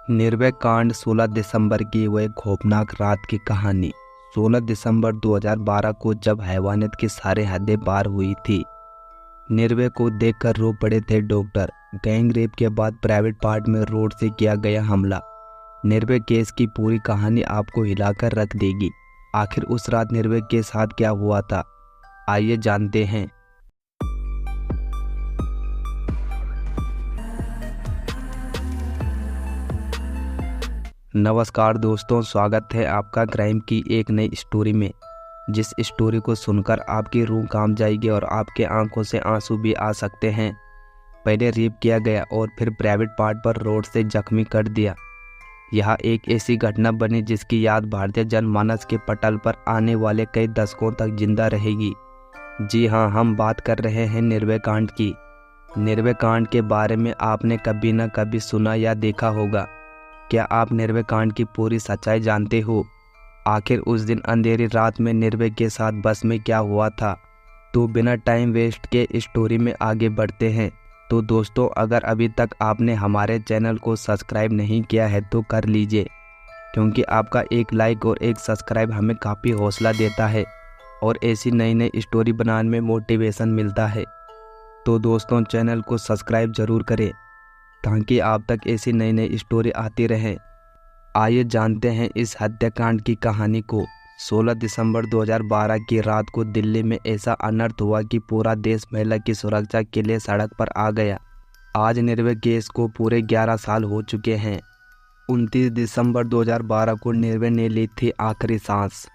निर्भया कांड 16 दिसंबर की वह खौफनाक रात की कहानी। 16 दिसंबर 2012 को जब हैवानियत की सारी हदें पार हुई थी। निर्भया को देखकर रो पड़े थे डॉक्टर। गैंग रेप के बाद प्राइवेट पार्ट में रोड से किया गया हमला। निर्भया केस की पूरी कहानी आपको हिलाकर रख देगी। आखिर उस रात निर्भया के साथ क्या हुआ था, आइए जानते हैं। नमस्कार दोस्तों, स्वागत है आपका क्राइम की एक नई स्टोरी में। जिस स्टोरी को सुनकर आपकी रूह कांप जाएगी और आपके आंखों से आंसू भी आ सकते हैं। पहले रेप किया गया और फिर प्राइवेट पार्ट पर रोड से जख्मी कर दिया। यह एक ऐसी घटना बनी जिसकी याद भारतीय जनमानस के पटल पर आने वाले कई दशकों तक जिंदा रहेगी। जी हाँ, हम बात कर रहे हैं निर्भया कांड की। निर्भया कांड के बारे में आपने कभी न कभी सुना या देखा होगा। क्या आप निर्भया कांड की पूरी सच्चाई जानते हो? आखिर उस दिन अंधेरी रात में निर्भया के साथ बस में क्या हुआ था? तो बिना टाइम वेस्ट के स्टोरी में आगे बढ़ते हैं। तो दोस्तों, अगर अभी तक आपने हमारे चैनल को सब्सक्राइब नहीं किया है तो कर लीजिए, क्योंकि आपका एक लाइक और एक सब्सक्राइब हमें काफ़ी हौसला देता है और ऐसी नई नई स्टोरी बनाने में मोटिवेशन मिलता है। तो दोस्तों, चैनल को सब्सक्राइब ज़रूर करें ताकि आप तक ऐसी नई नई स्टोरी आती रहे। आइए जानते हैं इस हत्याकांड की कहानी को। 16 दिसंबर 2012 की रात को दिल्ली में ऐसा अनर्थ हुआ कि पूरा देश महिला की सुरक्षा के लिए सड़क पर आ गया। आज निर्भया केस को पूरे 11 साल हो चुके हैं। 29 दिसंबर 2012 को निर्भया ने ली थी आखिरी सांस।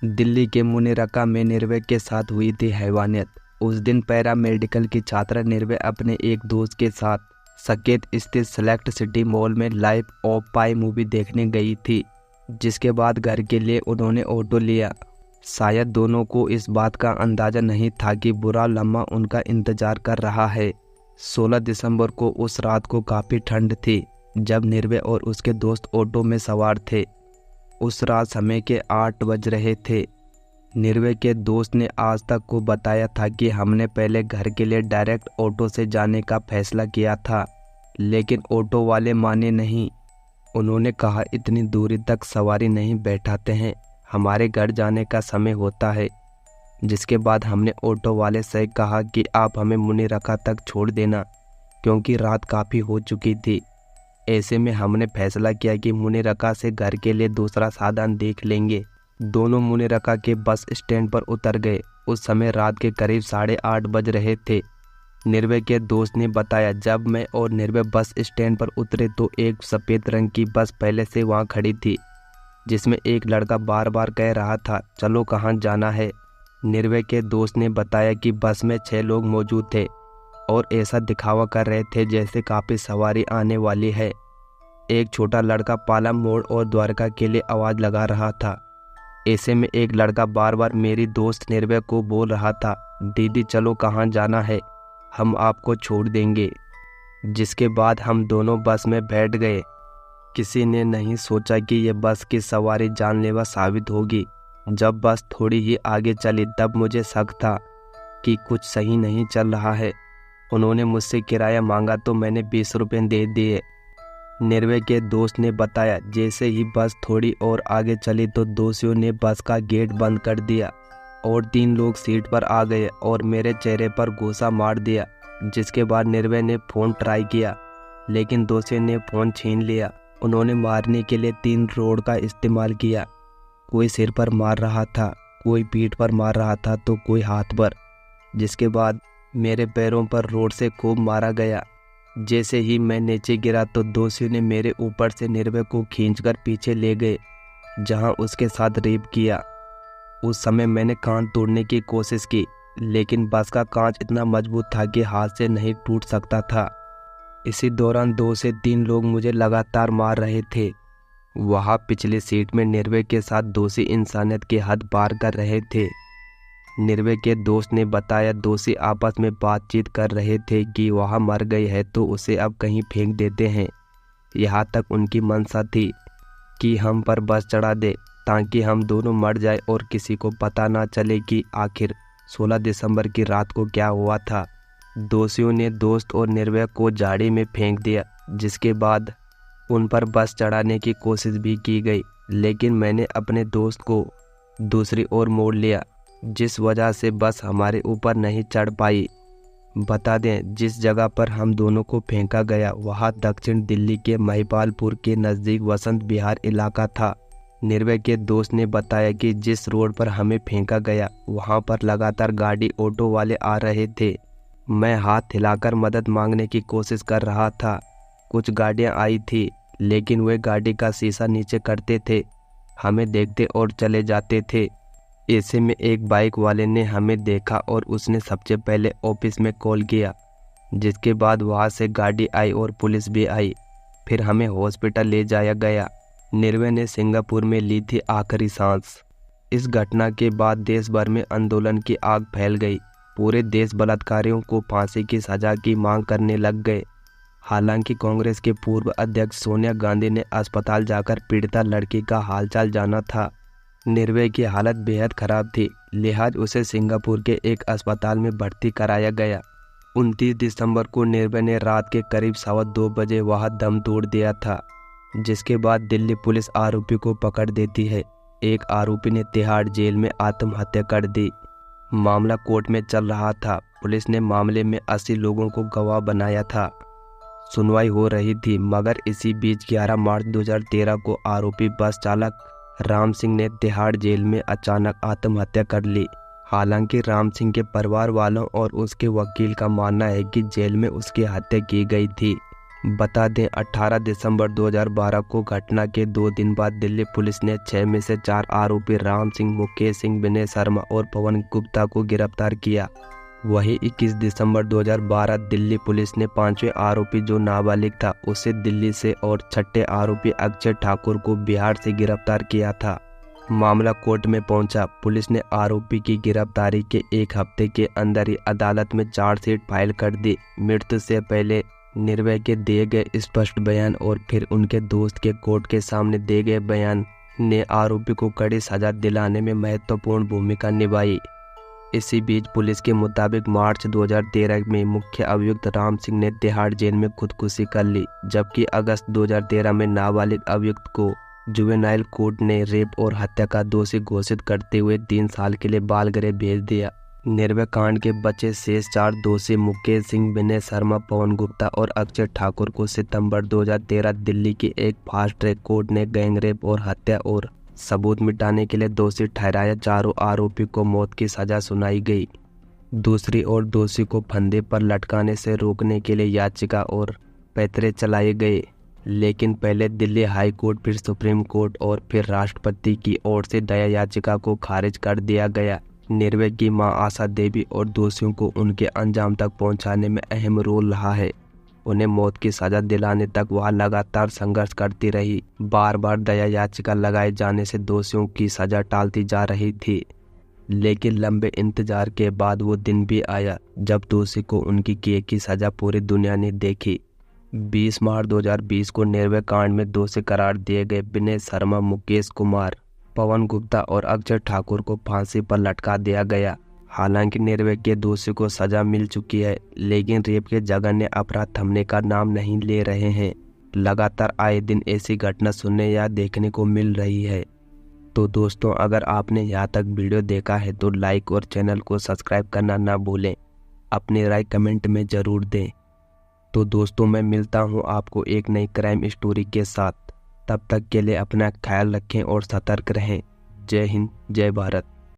दिल्ली के मुनिरका में निर्भया के साथ हुई थी हैवानियत। उस दिन पैरा मेडिकल की छात्रा निर्भया अपने एक दोस्त के साथ सकेत स्थित सेलेक्ट सिटी मॉल में लाइफ ऑफ पाई मूवी देखने गई थी, जिसके बाद घर के लिए उन्होंने ऑटो लिया। शायद दोनों को इस बात का अंदाजा नहीं था कि बुरा लम्हा उनका इंतजार कर रहा है। 16 दिसंबर को उस रात को काफ़ी ठंड थी जब निर्भया और उसके दोस्त ऑटो में सवार थे। उस रात समय के 8 बज रहे थे। निर्भया के दोस्त ने आज तक को बताया था कि हमने पहले घर के लिए डायरेक्ट ऑटो से जाने का फैसला किया था, लेकिन ऑटो वाले माने नहीं। उन्होंने कहा, इतनी दूरी तक सवारी नहीं बैठाते हैं, हमारे घर जाने का समय होता है। जिसके बाद हमने ऑटो वाले से कहा कि आप हमें मुनिरका तक छोड़ देना, क्योंकि रात काफ़ी हो चुकी थी। ऐसे में हमने फैसला किया कि मुनिरका से घर के लिए दूसरा साधन देख लेंगे। दोनों मुनिरका के बस स्टैंड पर उतर गए। उस समय रात के करीब 8:30 बज रहे थे। निर्भया के दोस्त ने बताया, जब मैं और निर्भया बस स्टैंड पर उतरे तो एक सफ़ेद रंग की बस पहले से वहां खड़ी थी, जिसमें एक लड़का बार बार कह रहा था, चलो कहाँ जाना है। निर्भया के दोस्त ने बताया कि बस में 6 लोग मौजूद थे और ऐसा दिखावा कर रहे थे जैसे काफ़ी सवारी आने वाली है। एक छोटा लड़का पालम मोड़ और द्वारका के लिए आवाज़ लगा रहा था। ऐसे में एक लड़का बार बार मेरी दोस्त निर्भया को बोल रहा था, दीदी चलो कहाँ जाना है, हम आपको छोड़ देंगे। जिसके बाद हम दोनों बस में बैठ गए। किसी ने नहीं सोचा कि ये बस की सवारी जानलेवा साबित होगी। जब बस थोड़ी ही आगे चली तब मुझे शक था कि कुछ सही नहीं चल रहा है। उन्होंने मुझसे किराया मांगा तो मैंने 20 रुपये दे दिए। निर्भया के दोस्त ने बताया, जैसे ही बस थोड़ी और आगे चली तो दोषियों ने बस का गेट बंद कर दिया और 3 लोग सीट पर आ गए और मेरे चेहरे पर गोसा मार दिया। जिसके बाद निर्भया ने फ़ोन ट्राई किया, लेकिन दोषियों ने फ़ोन छीन लिया। उन्होंने मारने के लिए 3 रोड का इस्तेमाल किया। कोई सिर पर मार रहा था, कोई पीठ पर मार रहा था तो कोई हाथ पर। जिसके बाद मेरे पैरों पर रोड से खूब मारा गया। जैसे ही मैं नीचे गिरा तो दोषियों ने मेरे ऊपर से निर्भया को खींचकर पीछे ले गए, जहां उसके साथ रेप किया। उस समय मैंने कान तोड़ने की कोशिश की, लेकिन बस का कांच इतना मजबूत था कि हाथ से नहीं टूट सकता था। इसी दौरान 2 से 3 लोग मुझे लगातार मार रहे थे। वहां पिछली सीट में निर्भया के साथ दोषी इंसानियत की हद पार कर रहे थे। निर्भया के दोस्त ने बताया, दोषी आपस में बातचीत कर रहे थे कि वह मर गई है तो उसे अब कहीं फेंक देते हैं। यहाँ तक उनकी मंशा थी कि हम पर बस चढ़ा दे ताकि हम दोनों मर जाए और किसी को पता ना चले कि आखिर 16 दिसंबर की रात को क्या हुआ था। दोषियों ने दोस्त और निर्भया को झाड़ी में फेंक दिया, जिसके बाद उन पर बस चढ़ाने की कोशिश भी की गई, लेकिन मैंने अपने दोस्त को दूसरी ओर मोड़ लिया, जिस वजह से बस हमारे ऊपर नहीं चढ़ पाई। बता दें, जिस जगह पर हम दोनों को फेंका गया वहाँ दक्षिण दिल्ली के महिपालपुर के नज़दीक वसंत विहार इलाका था। निर्भय के दोस्त ने बताया कि जिस रोड पर हमें फेंका गया वहाँ पर लगातार गाड़ी ऑटो वाले आ रहे थे। मैं हाथ हिलाकर मदद मांगने की कोशिश कर रहा था। कुछ गाड़ियाँ आई थी, लेकिन वे गाड़ी का शीशा नीचे करते थे, हमें देखते और चले जाते थे। ऐसे में एक बाइक वाले ने हमें देखा और उसने सबसे पहले ऑफिस में कॉल किया, जिसके बाद वहाँ से गाड़ी आई और पुलिस भी आई। फिर हमें हॉस्पिटल ले जाया गया। निर्भय ने सिंगापुर में ली थी आखिरी सांस। इस घटना के बाद देश भर में आंदोलन की आग फैल गई। पूरे देश बलात्कारियों को फांसी की सजा की मांग करने लग गए। हालांकि कांग्रेस के पूर्व अध्यक्ष सोनिया गांधी ने अस्पताल जाकर पीड़िता लड़की का हालचाल जाना था। निर्भय की हालत बेहद खराब थी, लिहाजा उसे सिंगापुर के एक अस्पताल में भर्ती कराया गया। 29 दिसंबर को निर्भय ने रात के करीब 2:15 बजे वहां दम तोड़ दिया था, जिसके बाद दिल्ली पुलिस आरोपी को पकड़ देती है। एक आरोपी ने तिहाड़ जेल में आत्महत्या कर दी। मामला कोर्ट में चल रहा था। पुलिस ने मामले में 80 लोगों को गवाह बनाया था। सुनवाई हो रही थी, मगर इसी बीच 11 मार्च 2013 को आरोपी बस चालक राम सिंह ने तिहाड़ जेल में अचानक आत्महत्या कर ली। हालांकि राम सिंह के परिवार वालों और उसके वकील का मानना है कि जेल में उसकी हत्या की गई थी। बता दें, 18 दिसंबर 2012 को घटना के 2 दिन बाद दिल्ली पुलिस ने 6 में से 4 आरोपी राम सिंह, मुकेश सिंह, विनय शर्मा और पवन गुप्ता को गिरफ्तार किया। वहीं 21 दिसंबर 2012 दिल्ली पुलिस ने 5वें आरोपी जो नाबालिग था उसे दिल्ली से और 6ठे आरोपी अक्षय ठाकुर को बिहार से गिरफ्तार किया था। मामला कोर्ट में पहुंचा। पुलिस ने आरोपी की गिरफ्तारी के 1 हफ्ते के अंदर ही अदालत में चार्जशीट फाइल कर दी। मृत्यु से पहले निर्भय के दिए गए स्पष्ट बयान और फिर उनके दोस्त के कोर्ट के सामने दिए गए बयान ने आरोपी को कड़ी सजा दिलाने में महत्वपूर्ण भूमिका निभाई। इसी बीच पुलिस के मुताबिक मार्च 2013 में मुख्य अभियुक्त राम सिंह ने तिहाड़ जेल में खुदकुशी कर ली, जबकि अगस्त 2013 में नाबालिग अभियुक्त को जुवेनाइल कोर्ट ने रेप और हत्या का दोषी घोषित करते हुए 3 साल के लिए बाल गृह भेज दिया। निर्भया कांड के बचे शेष 4 दोषी मुकेश सिंह, विनय शर्मा, पवन गुप्ता और अक्षय ठाकुर को सितंबर 2013 दिल्ली की एक फास्ट ट्रैक कोर्ट ने गैंगरेप और हत्या और सबूत मिटाने के लिए दोषी ठहराया। चारों आरोपी को मौत की सजा सुनाई गई। दूसरी ओर दोषी को फंदे पर लटकाने से रोकने के लिए याचिका और पैतरे चलाए गए, लेकिन पहले दिल्ली हाई कोर्ट, फिर सुप्रीम कोर्ट और फिर राष्ट्रपति की ओर से दया याचिका को खारिज कर दिया गया। निर्भया की मां आशा देवी और दोषियों को उनके अंजाम तक पहुंचाने में अहम रोल रहा है। उन्हें मौत की सजा दिलाने तक वह लगातार संघर्ष करती रही। बार बार दया याचिका लगाए जाने से दोषियों की सजा टालती जा रही थी, लेकिन लंबे इंतजार के बाद वो दिन भी आया जब दोषी को उनकी किए की सजा पूरी दुनिया ने देखी। 20 मार्च 2020 को निर्भया कांड में दोषी करार दिए गए विनय शर्मा, मुकेश कुमार, पवन गुप्ता और अक्षय ठाकुर को फांसी पर लटका दिया गया। हालांकि निर्भया के दोषी को सजा मिल चुकी है, लेकिन रेप के जघन्य अपराध थमने का नाम नहीं ले रहे हैं। लगातार आए दिन ऐसी घटना सुनने या देखने को मिल रही है। तो दोस्तों, अगर आपने यहाँ तक वीडियो देखा है तो लाइक और चैनल को सब्सक्राइब करना ना भूलें। अपनी राय कमेंट में ज़रूर दें। तो दोस्तों, मैं मिलता हूँ आपको एक नई क्राइम स्टोरी के साथ। तब तक के लिए अपना ख्याल रखें और सतर्क रहें। जय हिंद, जय भारत।